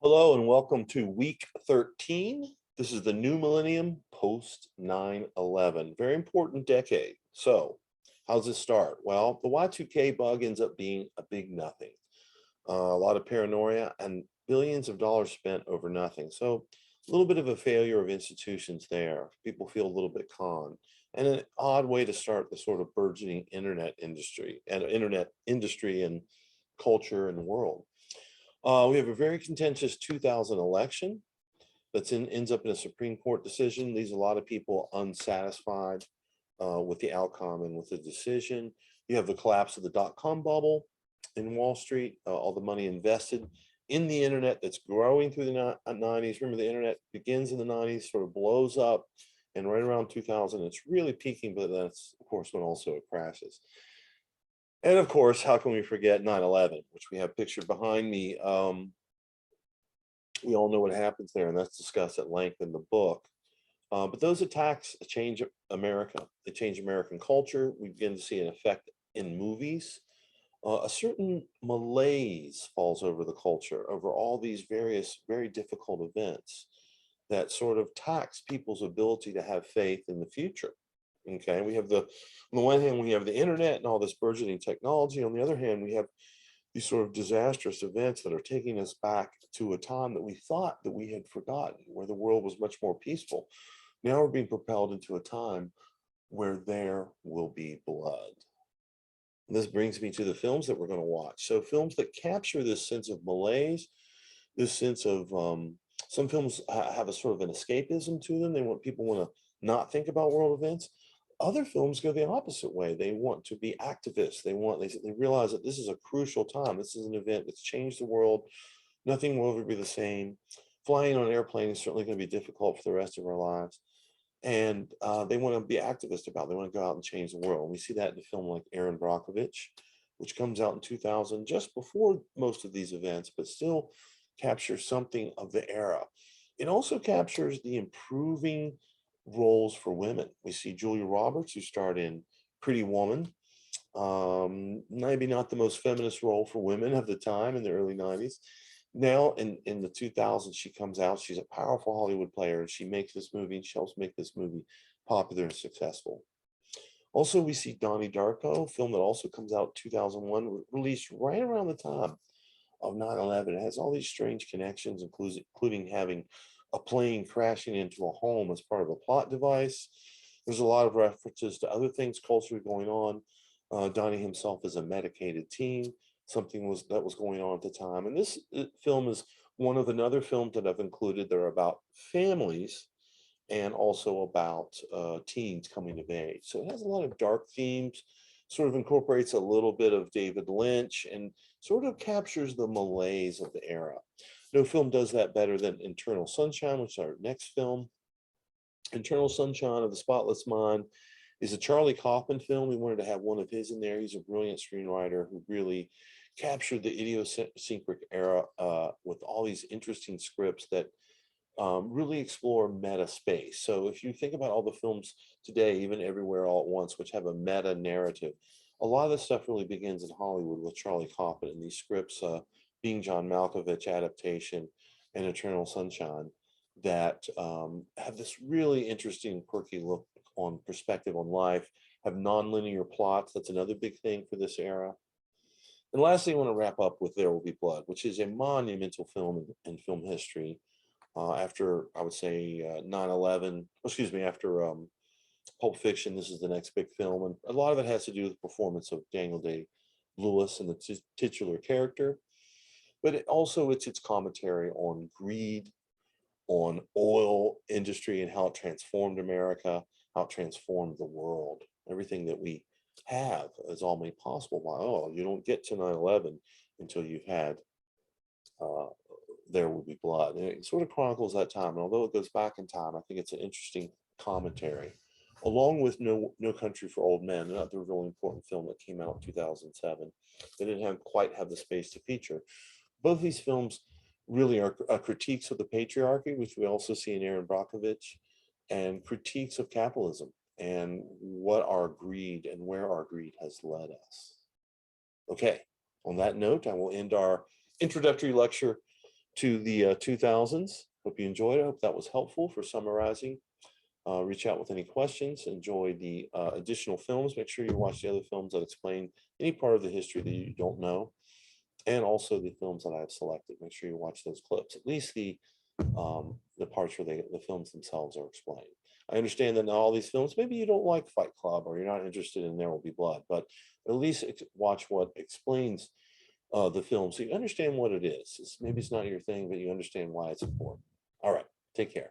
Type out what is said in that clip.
Hello and welcome to week 13. This is the new millennium post 9/11. Very important decade. So, how's this start? Well, the Y2K bug ends up being a big nothing. A lot of paranoia and billions of dollars spent over nothing. So, a little bit of a failure of institutions there. People feel a little bit conned. And an odd way to start the sort of burgeoning internet industry and culture and world. We have a very contentious 2000 election ends up in a Supreme Court decision. Leaves a lot of people unsatisfied with the outcome and with the decision. You have the collapse of the dot-com bubble in Wall Street, all the money invested in the internet that's growing through the 90s. Remember, the internet begins in the 90s, sort of blows up, and right around 2000, it's really peaking, but that's, of course, when also it crashes. And of course, how can we forget 9/11, which we have pictured behind me? We all know what happens there, and that's discussed at length in the book. But those attacks change America. They change American culture. We begin to see an effect in movies. A certain malaise falls over the culture over all these various very difficult events that sort of tax people's ability to have faith in the future. Okay, we have on the one hand, we have the internet and all this burgeoning technology. On the other hand, we have these sort of disastrous events that are taking us back to a time that we thought that we had forgotten, where the world was much more peaceful. Now we're being propelled into a time where there will be blood. And this brings me to the films that we're going to watch. So films that capture this sense of malaise, this sense of some films have a sort of an escapism to them. People want to not think about world events. Other films go the opposite way. They want to be activists. They realize that this is a crucial time. This is an event that's changed the world. Nothing will ever be the same. Flying on an airplane is certainly going to be difficult for the rest of our lives. And they want to be activists about it. They want to go out and change the world. And we see that in a film like Aaron Brockovich, which comes out in 2000, just before most of these events, but still captures something of the era. It also captures the improving roles for women. We see Julia Roberts, who starred in Pretty Woman, maybe not the most feminist role for women of the time in the early 90s. Now in the 2000s, she comes out, she's a powerful Hollywood player, and she makes this movie, and she helps make this movie popular and successful. Also, we see Donnie Darko, a film that also comes out 2001, released right around the time of 9/11. It has all these strange connections, including having a plane crashing into a home as part of a plot device. There's a lot of references to other things culturally going on. Donnie himself is a medicated teen. That was going on at the time. And this film is one of another films that I've included. They're about families and also about teens coming of age. So it has a lot of dark themes, sort of incorporates a little bit of David Lynch, and sort of captures the malaise of the era. No film does that better than Eternal Sunshine, which is our next film. Eternal Sunshine of the Spotless Mind is a Charlie Kaufman film. We wanted to have one of his in there. He's a brilliant screenwriter who really captured the idiosyncratic era with all these interesting scripts that really explore meta space. So if you think about all the films today, even Everywhere All at Once, which have a meta narrative, a lot of this stuff really begins in Hollywood with Charlie Kaufman and these scripts, being John Malkovich adaptation and Eternal Sunshine, that have this really interesting, quirky look on perspective on life, have nonlinear plots. That's another big thing for this era. And lastly, I want to wrap up with There Will Be Blood, which is a monumental film in film history. After, I would say, 9/11, excuse me, after Pulp Fiction, this is the next big film. And a lot of it has to do with the performance of Daniel Day-Lewis and the titular character. But it's its commentary on greed, on oil industry, and how it transformed America, how it transformed the world. Everything that we have is all made possible by oil. You don't get to 9/11 until you've had There Will Be Blood. And it sort of chronicles that time. And although it goes back in time, I think it's an interesting commentary. Along with No Country for Old Men, another really important film that came out in 2007. They didn't quite have the space to feature. Both these films really are critiques of the patriarchy, which we also see in Aaron Brockovich, and critiques of capitalism and what our greed and where our greed has led us. Okay, on that note, I will end our introductory lecture to the 2000s. Hope you enjoyed it. I hope that was helpful for summarizing. Reach out with any questions. Enjoy the additional films. Make sure you watch the other films that explain any part of the history that you don't know, and also the films that I have selected. Make sure you watch those clips, at least the parts where the films themselves are explained. I understand that in all these films, maybe you don't like Fight Club or you're not interested in There Will Be Blood, but at least watch what explains the film so you understand what it is. Maybe it's not your thing, but you understand why it's important. All right, take care.